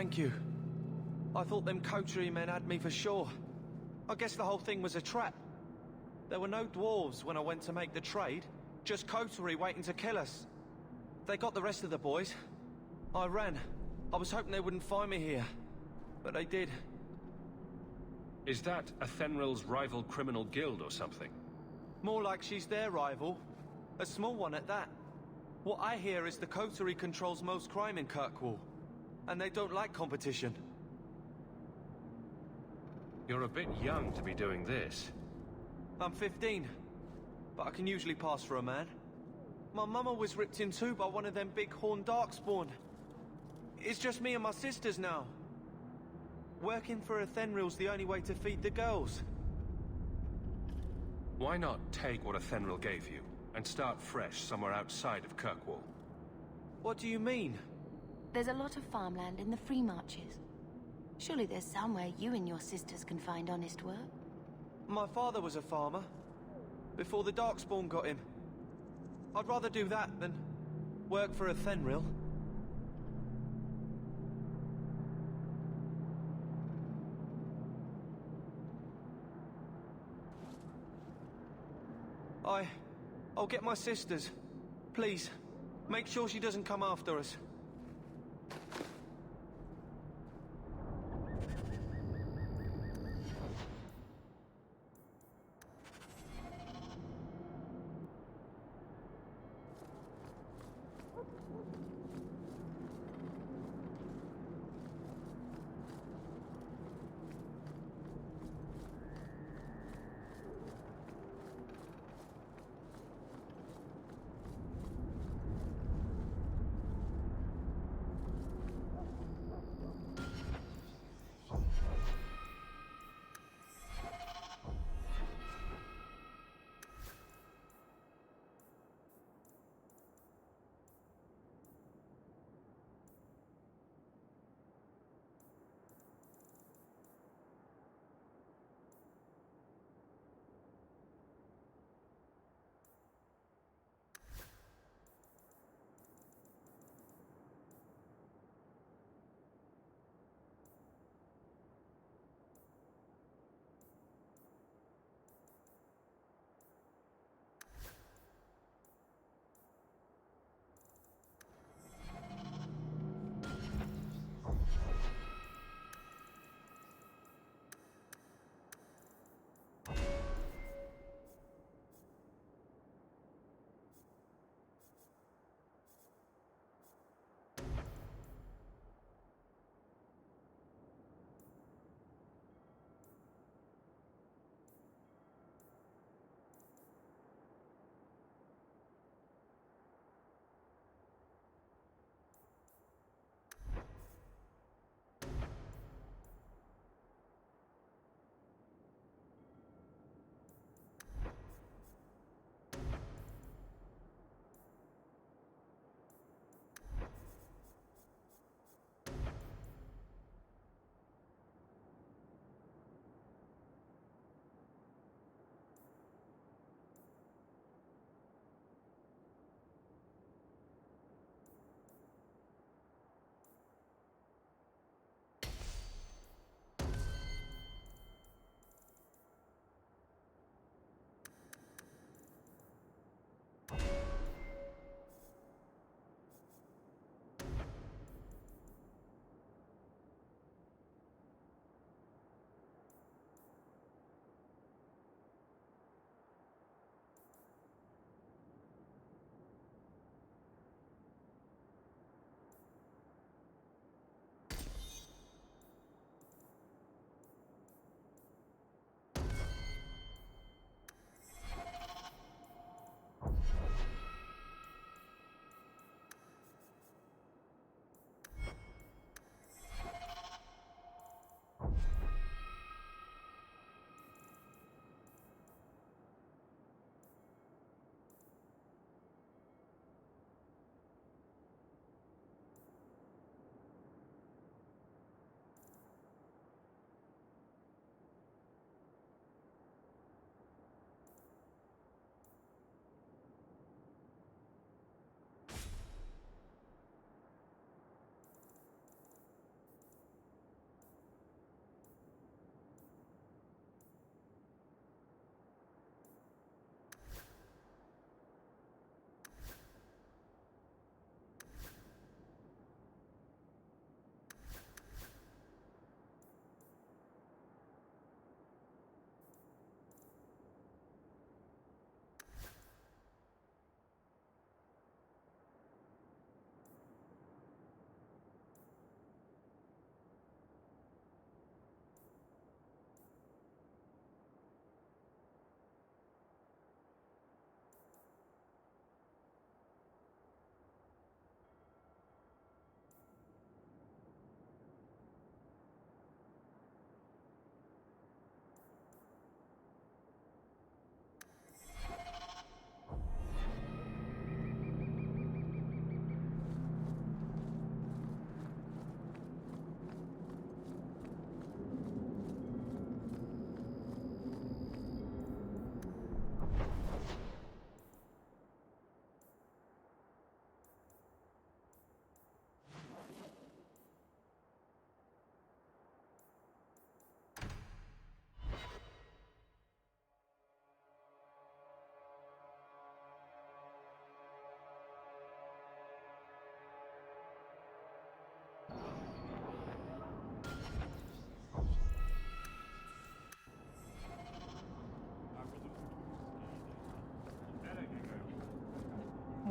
thank you. I thought them coterie men had me for sure. I guess the whole thing was a trap. There were no dwarves when I went to make the trade, just coterie waiting to kill us. They got the rest of the boys. I ran. I was hoping they wouldn't find me here, but they did. Is that Athenril's rival criminal guild or something? More like she's their rival. A small one at that. What I hear is the coterie controls most crime in Kirkwall, and they don't like competition. You're a bit young to be doing this. I'm 15, but I can usually pass for a man. My mama was ripped in two by one of them big horned darkspawn. It's just me and my sisters now. Working for Athenril's the only way to feed the girls. Why not take what Athenril gave you, and start fresh somewhere outside of Kirkwall? What do you mean? There's a lot of farmland in the Free Marches. Surely there's somewhere you and your sisters can find honest work. My father was a farmer, before the Darkspawn got him. I'd rather do that than work for Athenril. I'll get my sisters. Please, make sure she doesn't come after us.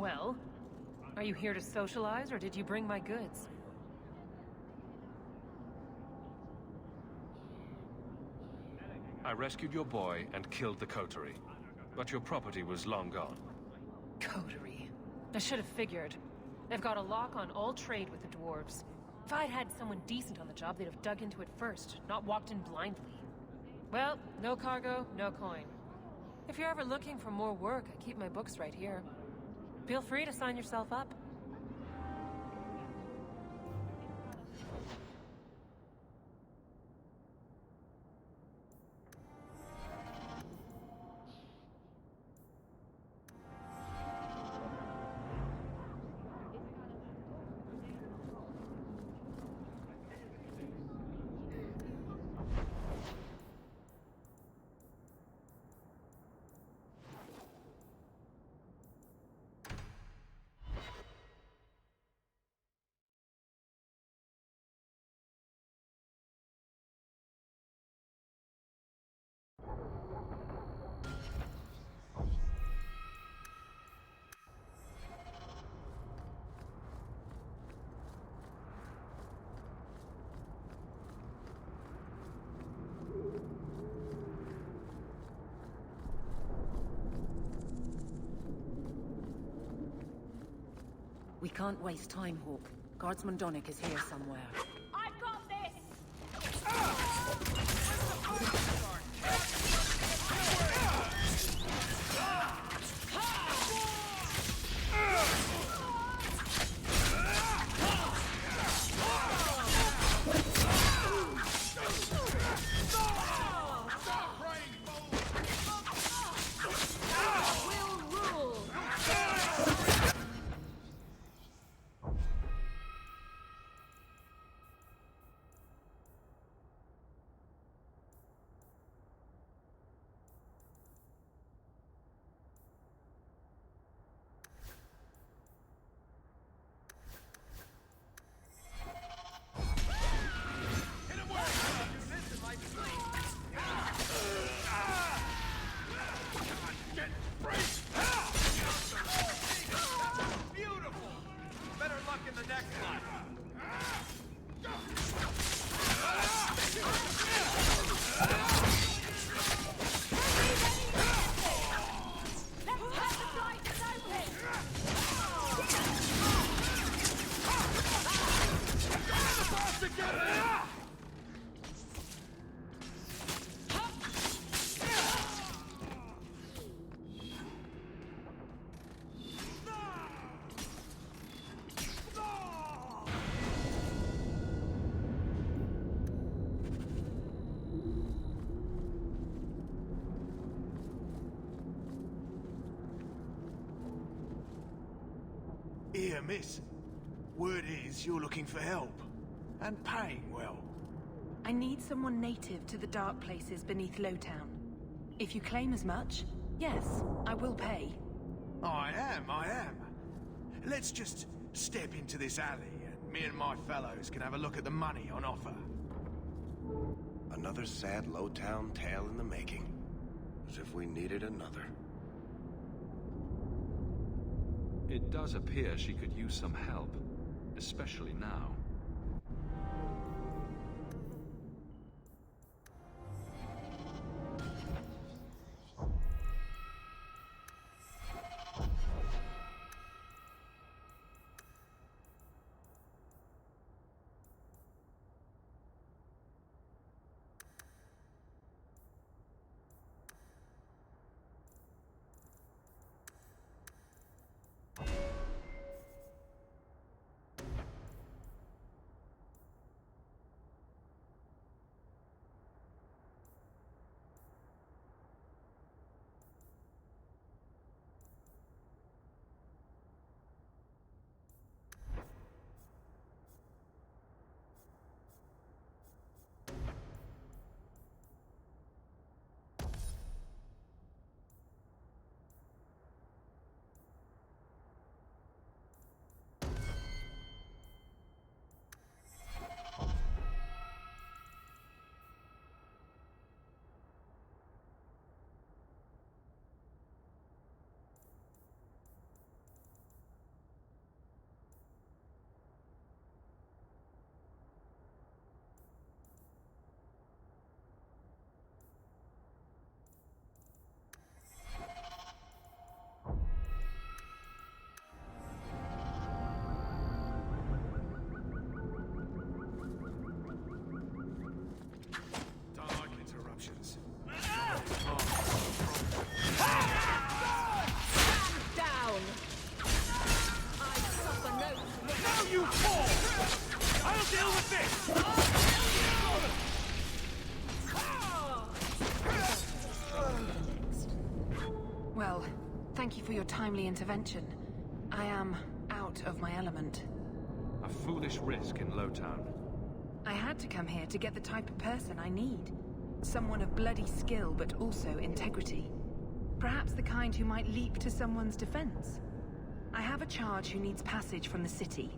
Well, are you here to socialize, or did you bring my goods? I rescued your boy and killed the coterie. But your property was long gone. Coterie. I should have figured. They've got a lock on all trade with the dwarves. If I'd had someone decent on the job, they'd have dug into it first, not walked in blindly. Well, no cargo, no coin. If you're ever looking for more work, I keep my books right here. Feel free to sign yourself up. We can't waste time, Hawk. Guardsman Donnick is here somewhere. I've got this! Here, miss. Word is you're looking for help. And paying well. I need someone native to the dark places beneath Lowtown. If you claim as much, yes, I will pay. I am. Let's just step into this alley, and me and my fellows can have a look at the money on offer. Another sad Lowtown tale in the making. As if we needed another. It does appear she could use some help, especially now. Thank you for your timely intervention. I am out of my element. A foolish risk in Lowtown. I had to come here to get the type of person I need. Someone of bloody skill, but also integrity. Perhaps the kind who might leap to someone's defense. I have a charge who needs passage from the city.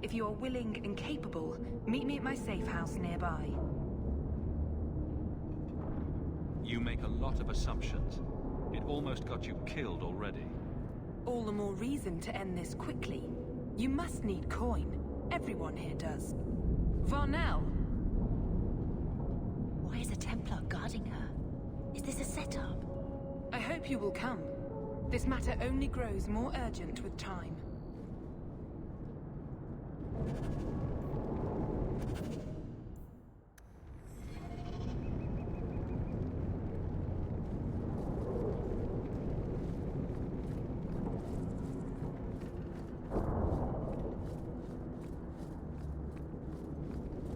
If you are willing and capable, meet me at my safe house nearby. You make a lot of assumptions. It almost got you killed already. All the more reason to end this quickly. You must need coin. Everyone here does. Varnell! Why is a Templar guarding her? Is this a setup? I hope you will come. This matter only grows more urgent with time.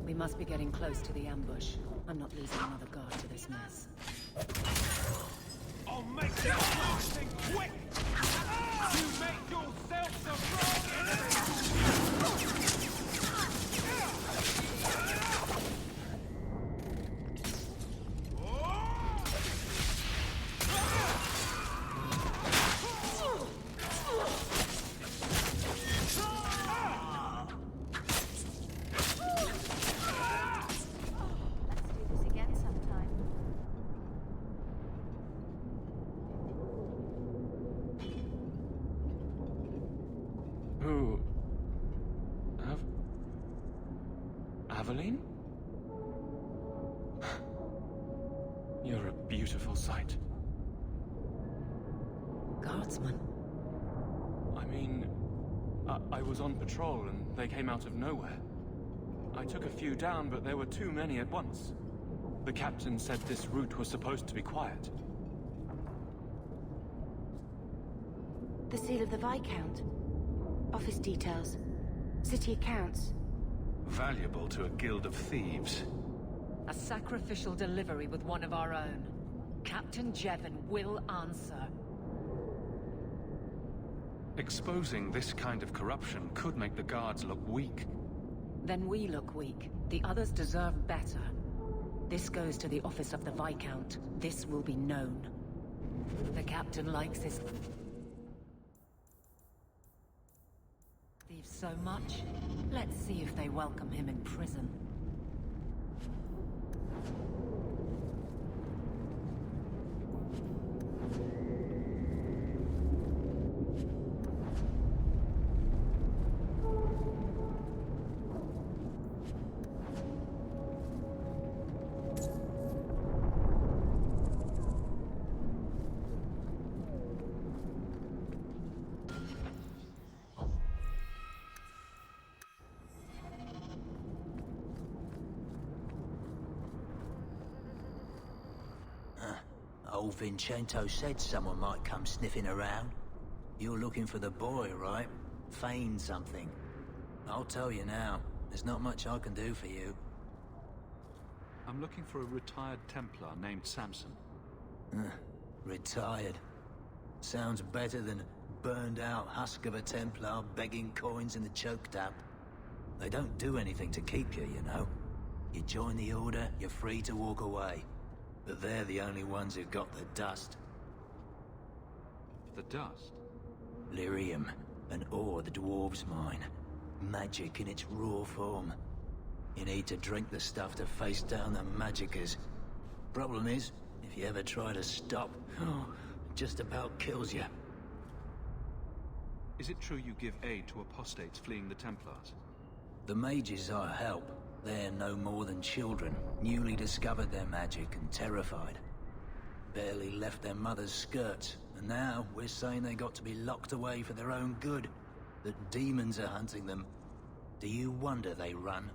We must be getting close to the ambush. I'm not losing another guard to this mess. I'll make this last thing quick! You make yourself Who? Aveline? You're a beautiful sight. Guardsman? I mean, I was on patrol and they came out of nowhere. I took a few down, but there were too many at once. The captain said this route was supposed to be quiet. The seal of the Viscount. Office details. City accounts. Valuable to a guild of thieves. A sacrificial delivery with one of our own. Captain Jevon will answer. Exposing this kind of corruption could make the guards look weak. Then we look weak. The others deserve better. This goes to the office of the Viscount. This will be known. The captain likes his thieves so much. Let's see if they welcome him in prison. Old Vincento said someone might come sniffing around. You're looking for the boy, right? Feign something. I'll tell you now, there's not much I can do for you. I'm looking for a retired Templar named Samson. Retired. Sounds better than burned-out husk of a Templar begging coins in the choke tap. They don't do anything to keep you, you know. You join the Order, you're free to walk away. But they're the only ones who got the dust. The dust? Lyrium, an ore the dwarves mine. Magic in its raw form. You need to drink the stuff to face down the magicers. Problem is, if you ever try to stop, it just about kills you. Is it true you give aid to apostates fleeing the Templars? The mages I help, they're no more than children, newly discovered their magic and terrified. Barely left their mother's skirts, and now we're saying they got to be locked away for their own good. That demons are hunting them. Do you wonder they run?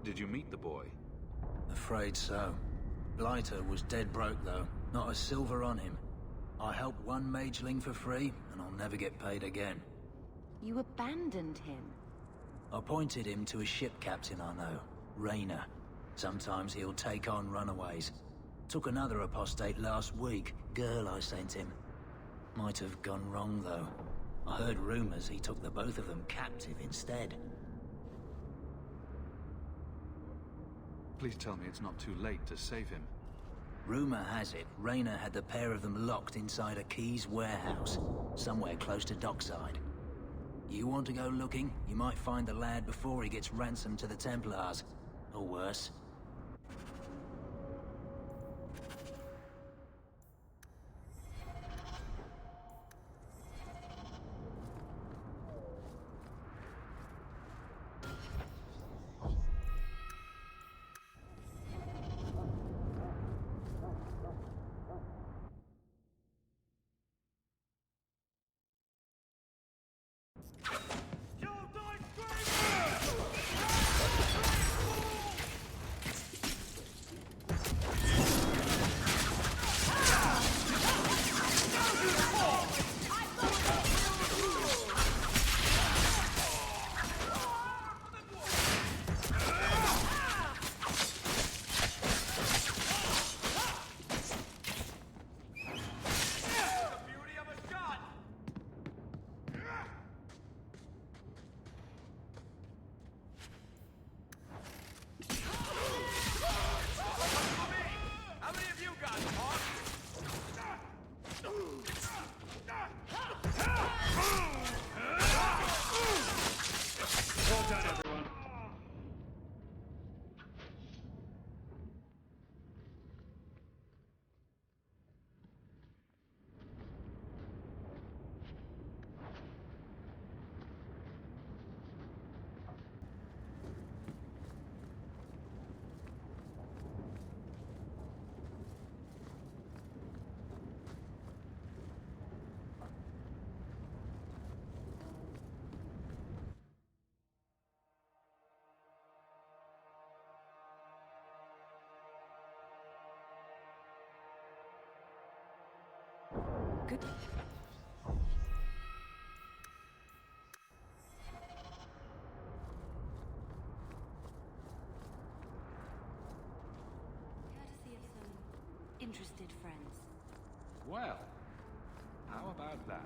Did you meet the boy? Afraid so. Blighter was dead broke though, not a silver on him. I helped one mageling for free, and I'll never get paid again. You abandoned him. I pointed him to a ship captain I know, Rayner. Sometimes he'll take on runaways. Took another apostate last week, girl I sent him. Might have gone wrong, though. I heard rumors he took the both of them captive instead. Please tell me it's not too late to save him. Rumor has it, Rayner had the pair of them locked inside a Keys warehouse, somewhere close to dockside. You want to go looking? You might find the lad before he gets ransomed to the Templars. Or worse. Good. Courtesy of some interested friends. Well, how about that?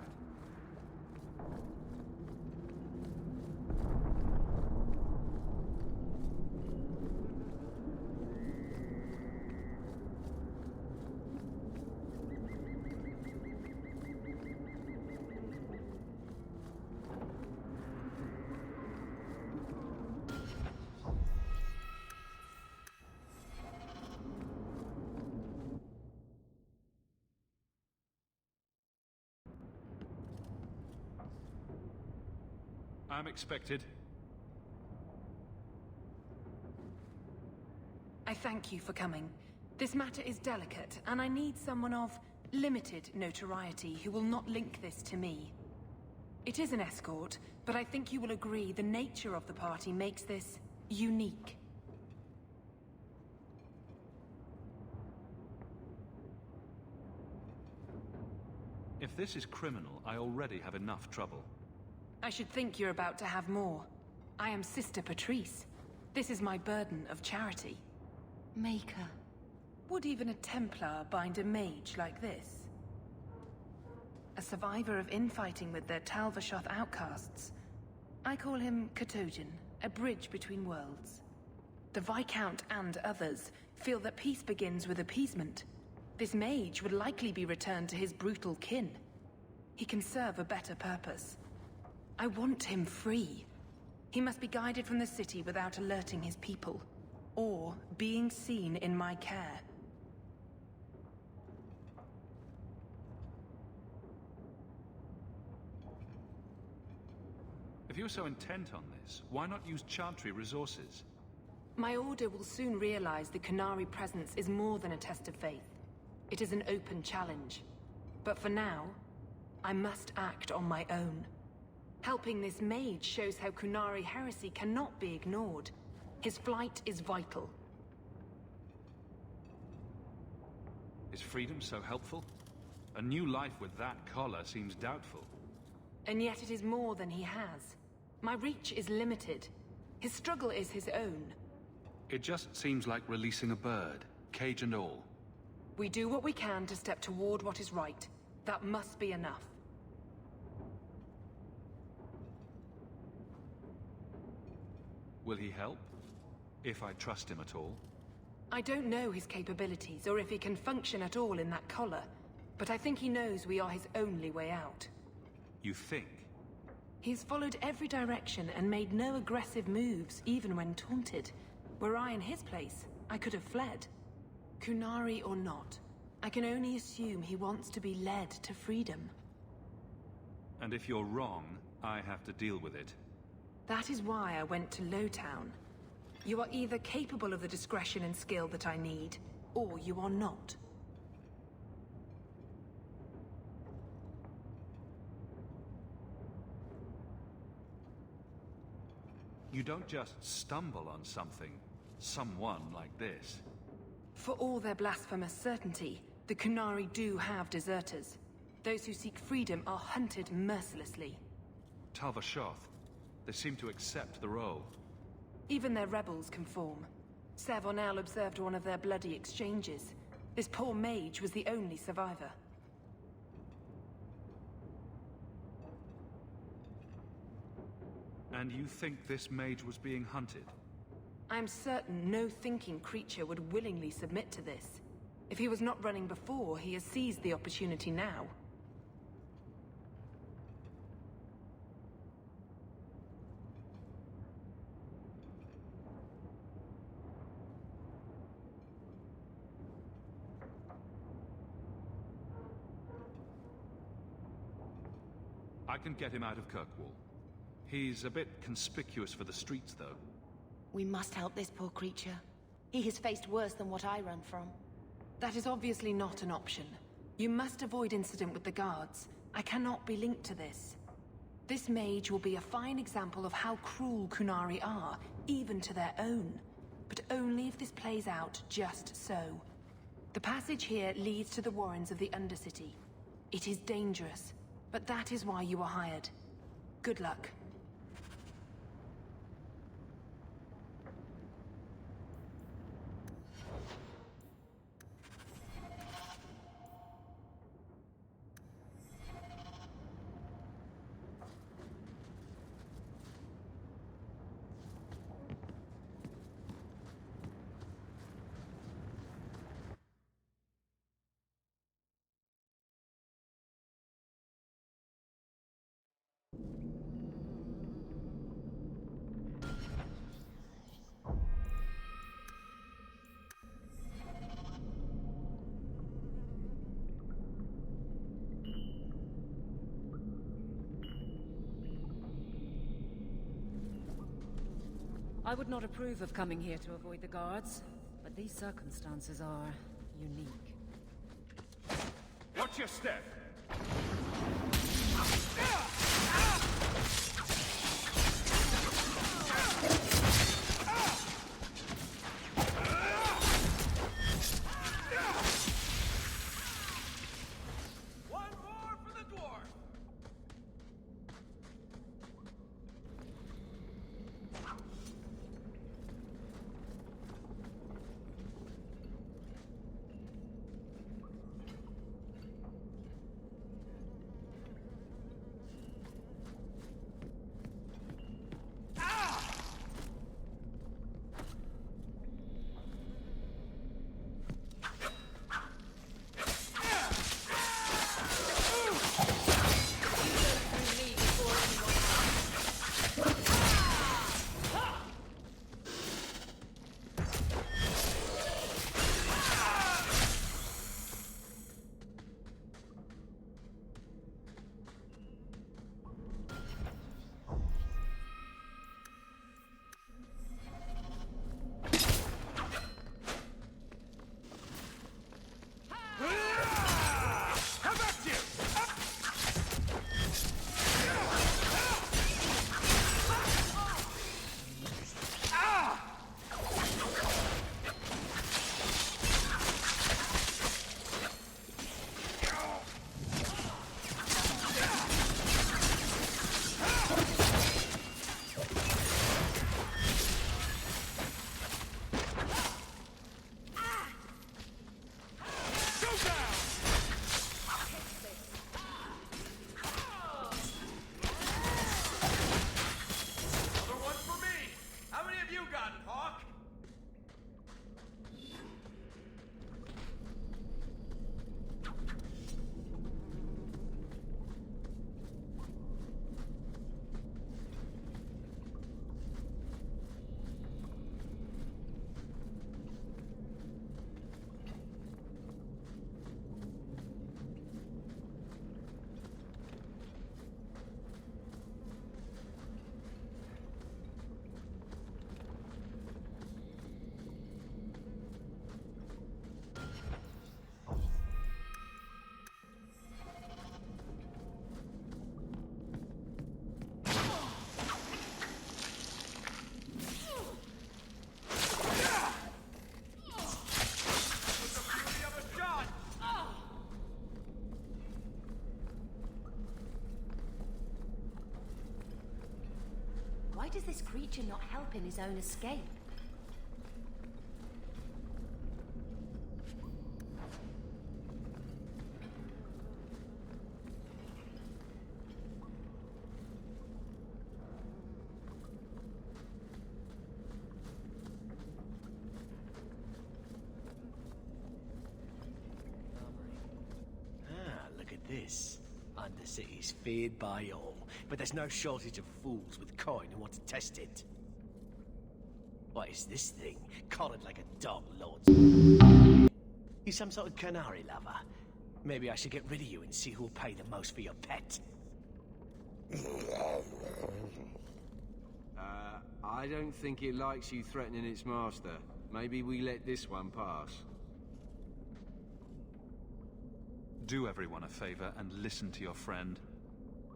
I'm expected. I thank you for coming. This matter is delicate, and I need someone of limited notoriety who will not link this to me. It is an escort, but I think you will agree the nature of the party makes this unique. If this is criminal, I already have enough trouble. I should think you're about to have more. I am Sister Patrice. This is my burden of charity. Maker. Would even a Templar bind a mage like this? A survivor of infighting with their Talvashoth outcasts. I call him Katojan, a bridge between worlds. The Viscount and others feel that peace begins with appeasement. This mage would likely be returned to his brutal kin. He can serve a better purpose. I want him free. He must be guided from the city without alerting his people, or being seen in my care. If you're so intent on this, why not use Chantry resources? My order will soon realize the Qunari presence is more than a test of faith. It is an open challenge. But for now, I must act on my own. Helping this mage shows how Qunari heresy cannot be ignored. His flight is vital. Is freedom so helpful? A new life with that collar seems doubtful. And yet it is more than he has. My reach is limited, His struggle is his own. It just seems like releasing a bird, cage and all. We do what we can to step toward what is right. That must be enough. Will he help? If I trust him at all? I don't know his capabilities, or if he can function at all in that collar, but I think he knows we are his only way out. You think? He's followed every direction and made no aggressive moves, even when taunted. Were I in his place, I could have fled. Kunari or not, I can only assume he wants to be led to freedom. And if you're wrong, I have to deal with it. That is why I went to Lowtown. You are either capable of the discretion and skill that I need, or you are not. You don't just stumble on something, someone like this. For all their blasphemous certainty, the Kunari do have deserters. Those who seek freedom are hunted mercilessly. Talvashoth. They seem to accept the role. Even their rebels conform. Savonel observed one of their bloody exchanges. This poor mage was the only survivor. And you think this mage was being hunted? I am certain no thinking creature would willingly submit to this. If he was not running before, he has seized the opportunity now. I can get him out of Kirkwall. He's a bit conspicuous for the streets, though. We must help this poor creature. He has faced worse than what I run from. That is obviously not an option. You must avoid incident with the guards. I cannot be linked to this. This mage will be a fine example of how cruel Kunari are, even to their own. But only if this plays out just so. The passage here leads to the warrens of the Undercity. It is dangerous, but that is why you are hired. Good luck. I would not approve of coming here to avoid the guards, but these circumstances are unique. Watch your step! Why does this creature not help in his own escape? Look at this. Undercity's feared by all, but there's no shortage of fools with coin who want to test it. What is this thing? Collared like a dog, Lord. You some sort of canary lover? Maybe I should get rid of you and see who'll pay the most for your pet. I don't think it likes you threatening its master. Maybe we let this one pass. Do everyone a favor and listen to your friend.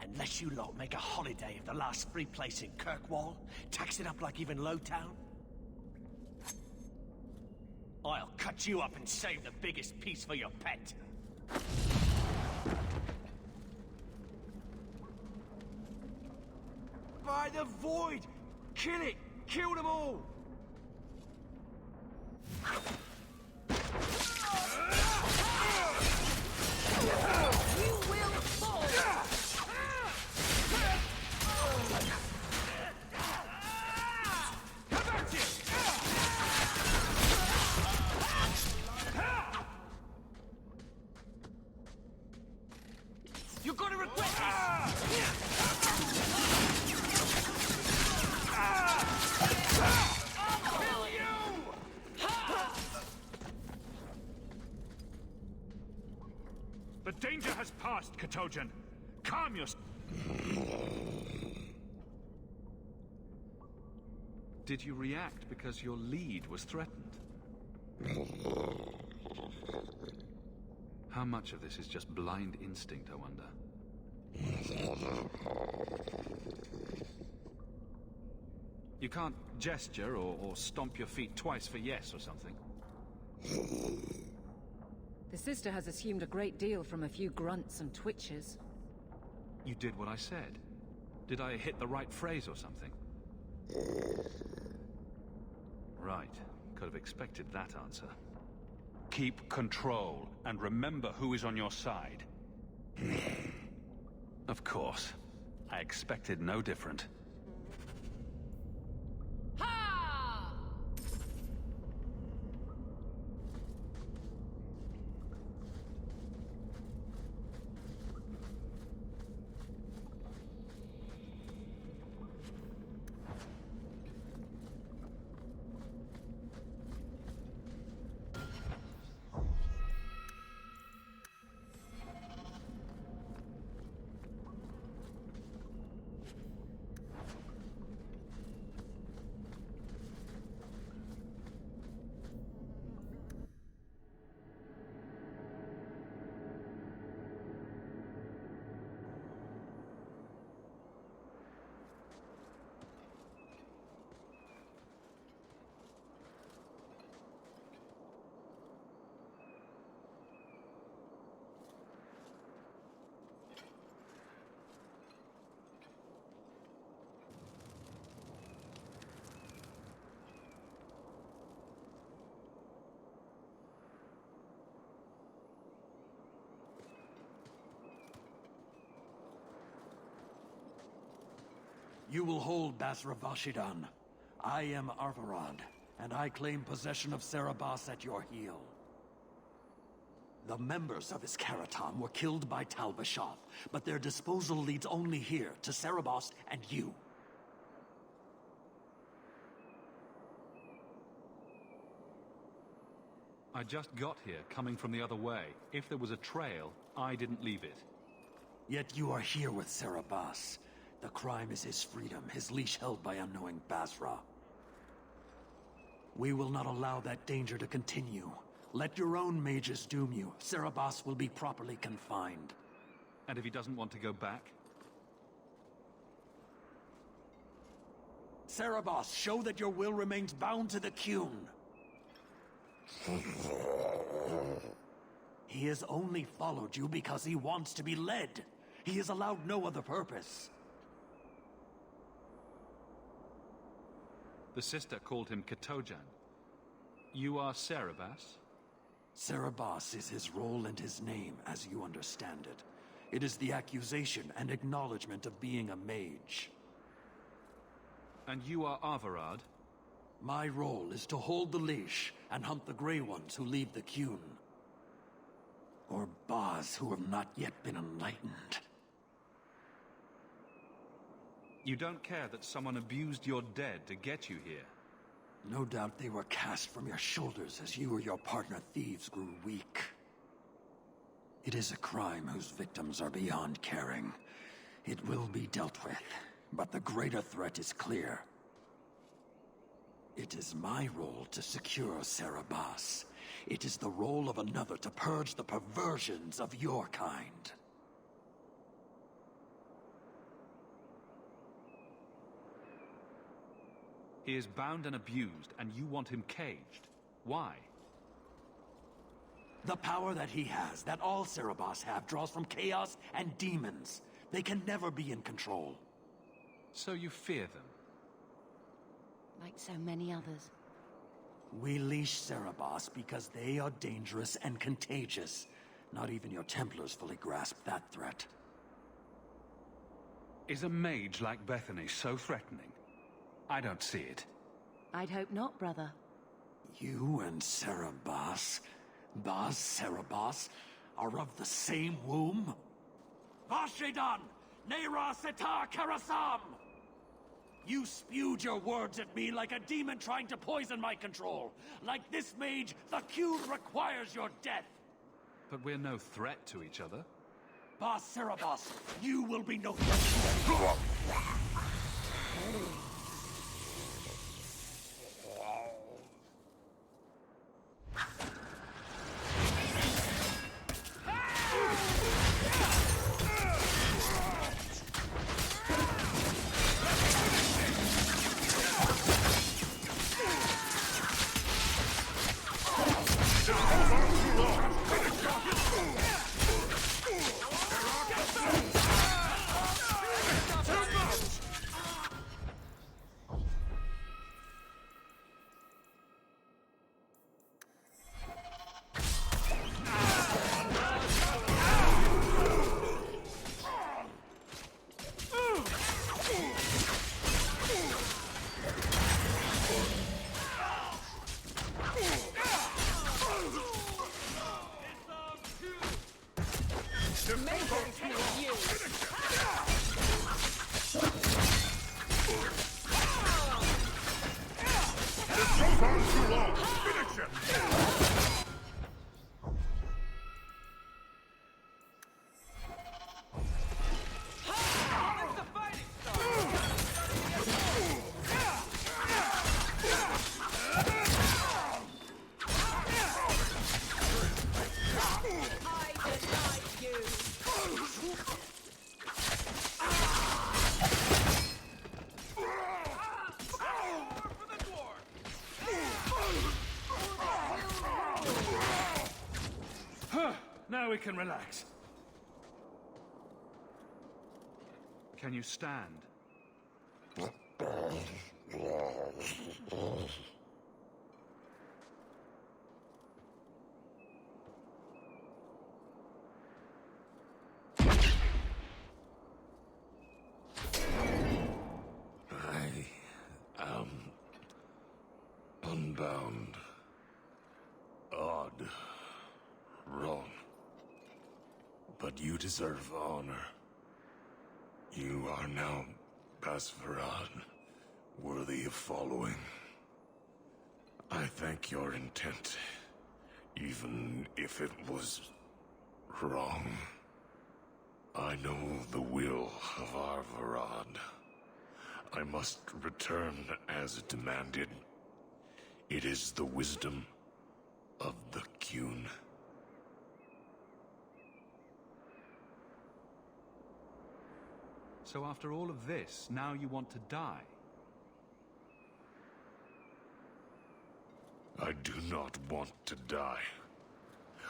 Unless you lot make a holiday of the last free place in Kirkwall, tax it up like even Lowtown, I'll cut you up and save the biggest piece for your pet. By the void! Kill it! Kill them all! You will fall! You're gonna regret this! Kill you! The danger has passed, Katojan. Calm yourself. Did you react because your lead was threatened? How much of this is just blind instinct, I wonder? You can't gesture or stomp your feet twice for yes or something. The sister has assumed a great deal from a few grunts and twitches. You did what I said. Did I hit the right phrase or something? Right. Could have expected that answer. Keep control, and remember who is on your side. Of course. I expected no different. You will hold Basra Vashidan. I am Arvarad, and I claim possession of Serabas at your heel. The members of Iskaratam were killed by Tal Bashar, but their disposal leads only here, to Serabas and you. I just got here, coming from the other way. If there was a trail, I didn't leave it. Yet you are here with Serabas. The crime is his freedom, his leash held by unknowing Basra. We will not allow that danger to continue. Let your own mages doom you. Serabas will be properly confined. And if he doesn't want to go back? Serabas, show that your will remains bound to the Qun. He has only followed you because he wants to be led. He has allowed no other purpose. The sister called him Katojan. You are Cerebas? Cerebas is his role and his name, as you understand it. It is the accusation and acknowledgement of being a mage. And you are Arvarad? My role is to hold the leash and hunt the Grey Ones who leave the Qun. Or Baz who have not yet been enlightened. You don't care that someone abused your dead to get you here? No doubt they were cast from your shoulders as you or your partner thieves grew weak. It is a crime whose victims are beyond caring. It will be dealt with, but the greater threat is clear. It is my role to secure Cerebas. It is the role of another to purge the perversions of your kind. He is bound and abused, and you want him caged. Why? The power that he has, that all Cerebas have, draws from chaos and demons. They can never be in control. So you fear them? Like so many others. We leash Cerebas because they are dangerous and contagious. Not even your Templars fully grasp that threat. Is a mage like Bethany so threatening? I don't see it. I'd hope not, brother. You and Cerebas, Baz Cerebas, are of the same womb? Vashidan! Nera Setar Karasam! You spewed your words at me like a demon trying to poison my control. Like this mage, the Qun requires your death. But we're no threat to each other. Baz Cerebas, you will be no threat. Now we can relax. Can you stand? I am unbound. Odd. Wrong. But you deserve honor. You are now Basvarad, worthy of following. I thank your intent, even if it was wrong. I know the will of Arvarad. I must return as demanded. It is the wisdom of the Qun. So after all of this, now you want to die? I do not want to die.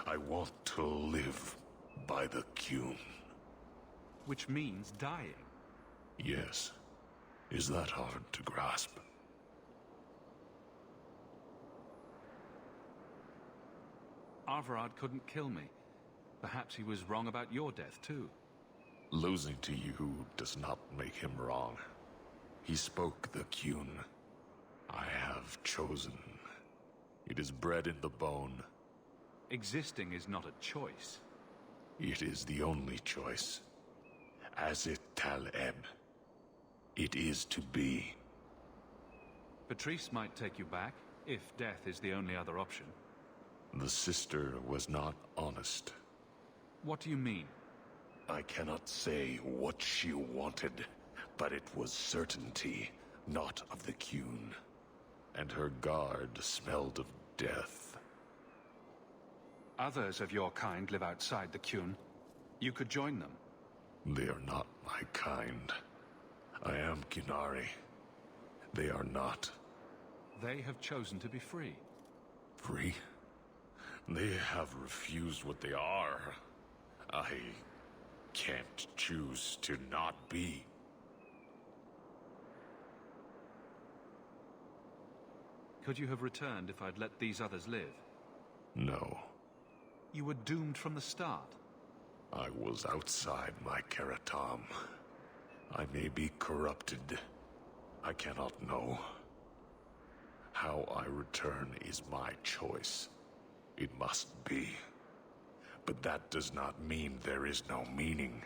I want to live by the Qun. Which means dying. Yes. Is that hard to grasp? Arvarad couldn't kill me. Perhaps he was wrong about your death, too. Losing to you does not make him wrong. He spoke the Qun. I have chosen. It is bred in the bone. Existing is not a choice. It is the only choice. As it Tal-Eb. It is to be. Patrice might take you back, if death is the only other option. The sister was not honest. What do you mean? I cannot say what she wanted, but it was certainty, not of the Qun. And her guard smelled of death. Others of your kind live outside the Qun. You could join them. They are not my kind. I am Qunari. They are not. They have chosen to be free. Free? They have refused what they are. I can't choose to not be. Could you have returned if I'd let these others live? No. You were doomed from the start. I was outside my Karatam. I may be corrupted. I cannot know. How I return is my choice. It must be. But that does not mean there is no meaning.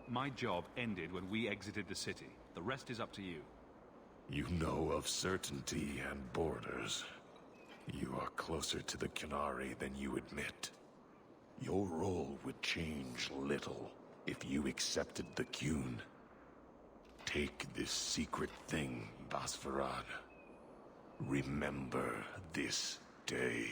My job ended when we exited the city. The rest is up to you. You know of certainty and borders. You are closer to the Qunari than you admit. Your role would change little if you accepted the Qun. Take this secret thing, Basfarad. Remember this day.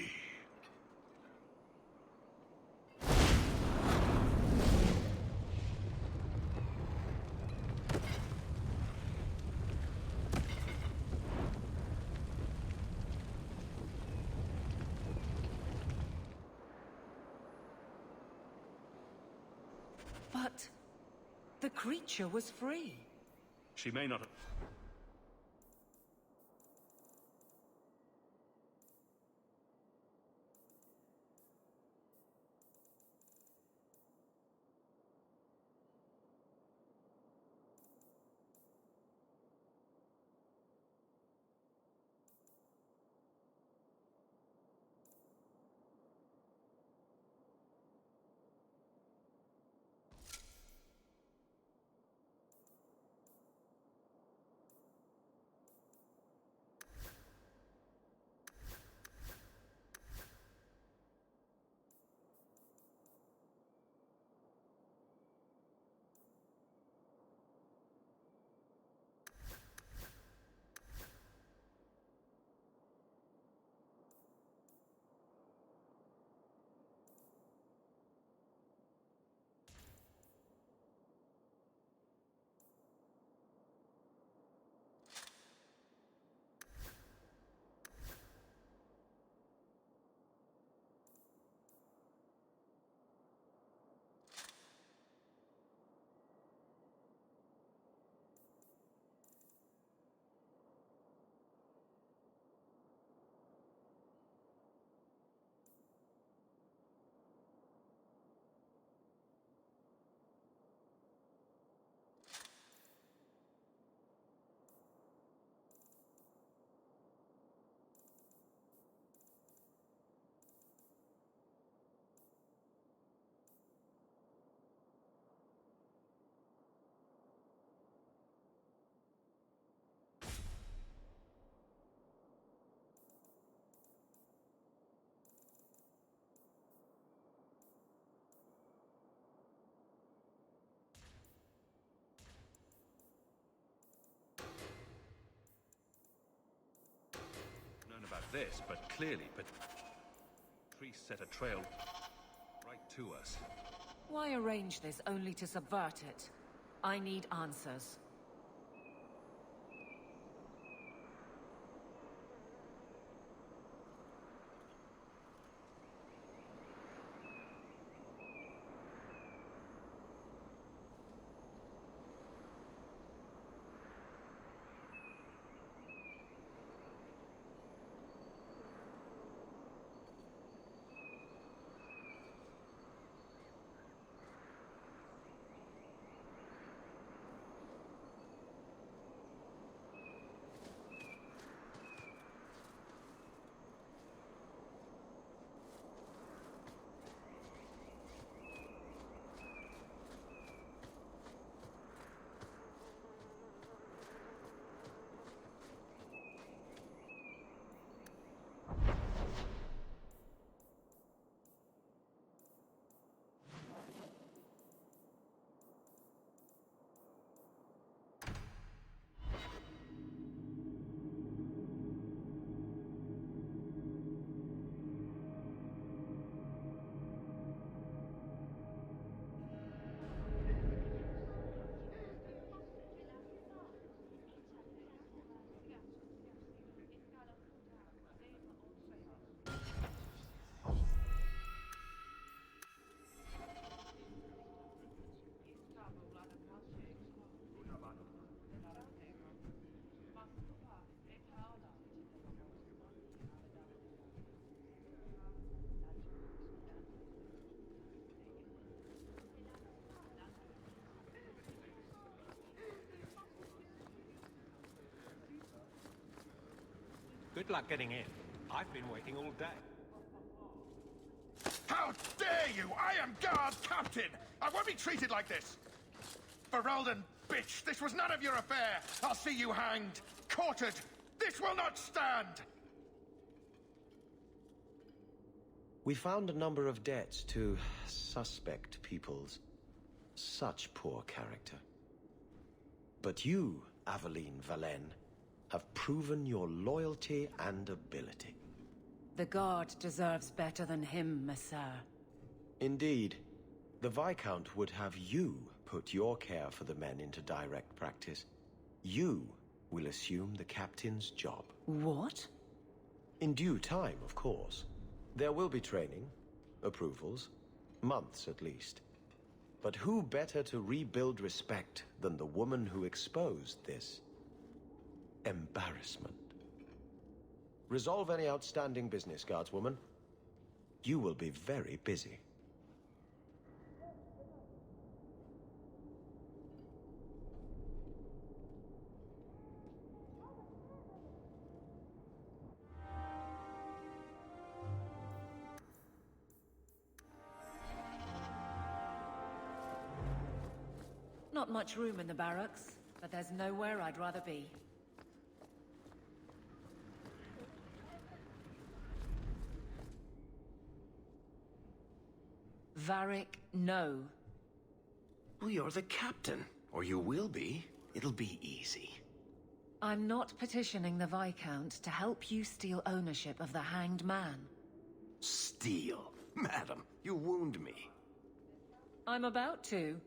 But the creature was free. She may not have... about this, but clearly Patrice set a trail right to us. Why arrange this only to subvert it? I need answers. Good luck getting in. I've been waiting all day. How dare you! I am guard captain! I won't be treated like this! Ferelden, bitch, this was none of your affair! I'll see you hanged, quartered! This will not stand! We found a number of debts to suspect peoples. Such poor character. But you, Aveline Valen, have proven your loyalty and ability. The Guard deserves better than him, Messire. Indeed. The Viscount would have you put your care for the men into direct practice. You will assume the captain's job. What? In due time, of course. There will be training, approvals, months at least. But who better to rebuild respect than the woman who exposed this embarrassment? Resolve any outstanding business, guardswoman. You will be very busy. Not much room in the barracks, but there's nowhere I'd rather be. Varric, no. Well, you're the captain. Or you will be. It'll be easy. I'm not petitioning the Viscount to help you steal ownership of the Hanged Man. Steal? Madam, you wound me. I'm about to.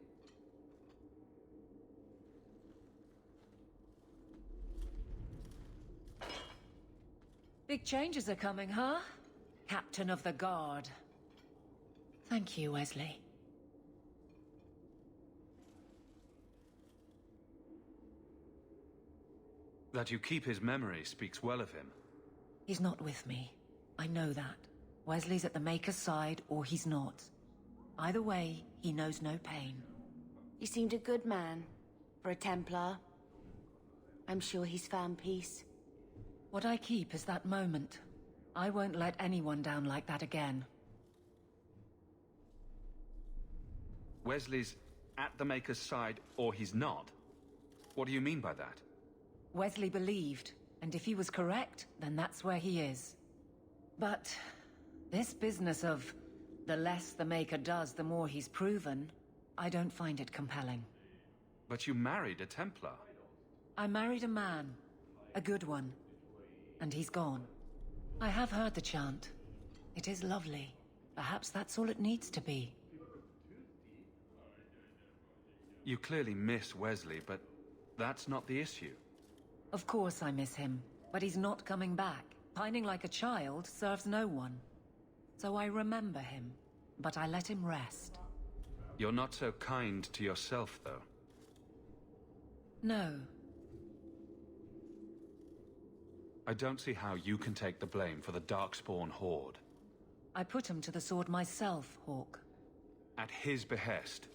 Big changes are coming, huh? Captain of the Guard. Thank you, Wesley. That you keep his memory speaks well of him. He's not with me. I know that. Wesley's at the Maker's side, or he's not. Either way, he knows no pain. He seemed a good man. For a Templar. I'm sure he's found peace. What I keep is that moment. I won't let anyone down like that again. Wesley's at the Maker's side, or he's not? What do you mean by that? Wesley believed, and if he was correct, then that's where he is. But this business of the less the Maker does, the more he's proven, I don't find it compelling. But you married a Templar. I married a man. A good one. And he's gone. I have heard the chant. It is lovely. Perhaps that's all it needs to be. You clearly miss Wesley, but that's not the issue. Of course I miss him, but he's not coming back. Pining like a child serves no one. So I remember him, but I let him rest. You're not so kind to yourself, though. No. I don't see how you can take the blame for the Darkspawn Horde. I put him to the sword myself, Hawk. At his behest.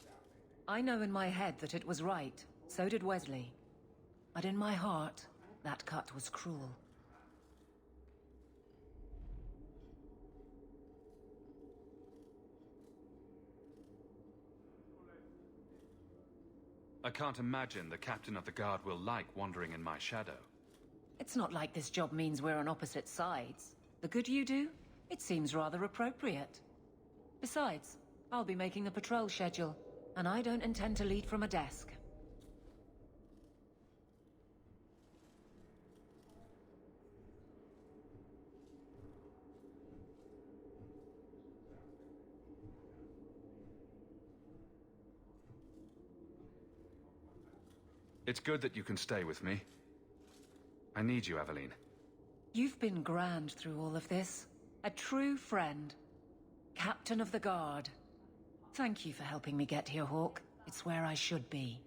I know in my head that it was right. So did Wesley. But in my heart, that cut was cruel. I can't imagine the Captain of the Guard will like wandering in my shadow. It's not like this job means we're on opposite sides. The good you do, it seems rather appropriate. Besides, I'll be making the patrol schedule, and I don't intend to lead from a desk. It's good that you can stay with me. I need you, Aveline. You've been grand through all of this. A true friend. Captain of the Guard. Thank you for helping me get here, Hawk. It's where I should be.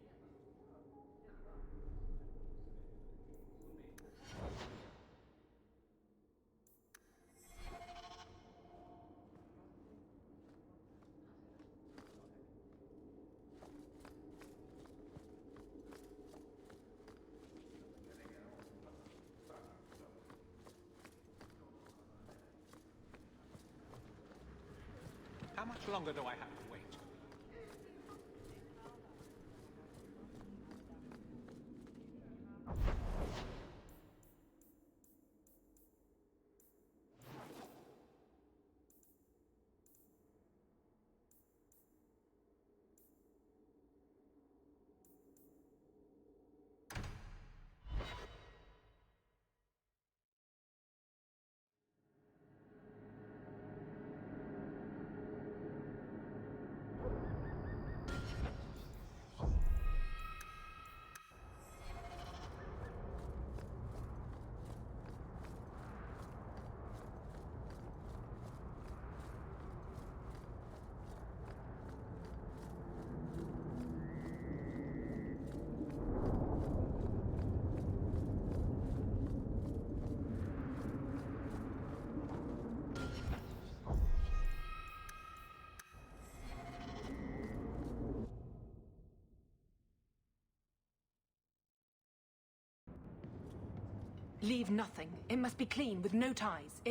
How much longer do I have to wait? Leave nothing. It must be clean, with no ties.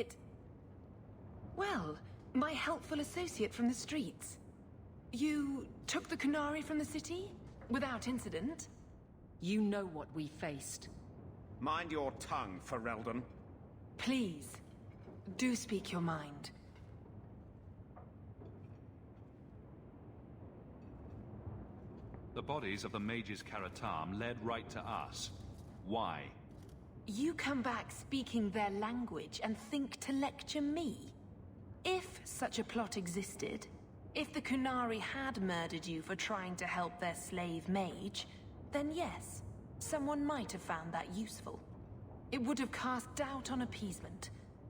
Well, my helpful associate from the streets. You took the Qunari from the city? Without incident? You know what we faced. Mind your tongue, Ferelden. Please, do speak your mind. The bodies of the mages Karatam led right to us. Why? You come back speaking their language and think to lecture me? If such a plot existed, if the Qunari had murdered you for trying to help their slave mage, then yes, someone might have found that useful. It would have cast doubt on appeasement.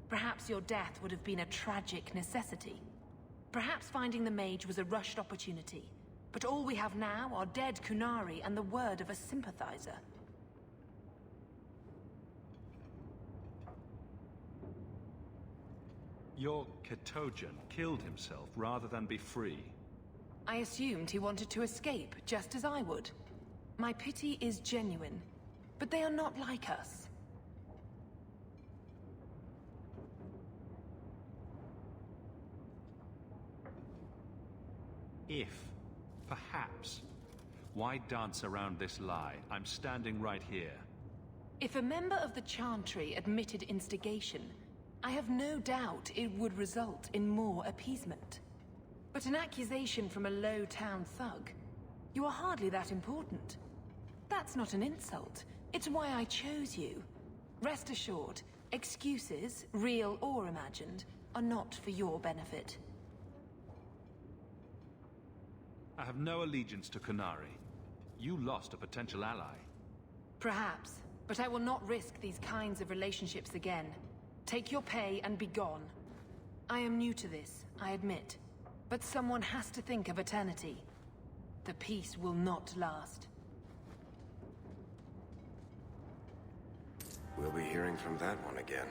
Perhaps your death would have been a tragic necessity. Perhaps finding the mage was a rushed opportunity. But all we have now are dead Qunari and the word of a sympathizer. Your Ketojan killed himself rather than be free. I assumed he wanted to escape, just as I would. My pity is genuine, but they are not like us. If, perhaps. Why dance around this lie? I'm standing right here. If a member of the Chantry admitted instigation, I have no doubt it would result in more appeasement. But an accusation from a low-town thug? You are hardly that important. That's not an insult. It's why I chose you. Rest assured, excuses, real or imagined, are not for your benefit. I have no allegiance to Qunari. You lost a potential ally. Perhaps, but I will not risk these kinds of relationships again. Take your pay and be gone. I am new to this, I admit. But someone has to think of eternity. The peace will not last. We'll be hearing from that one again.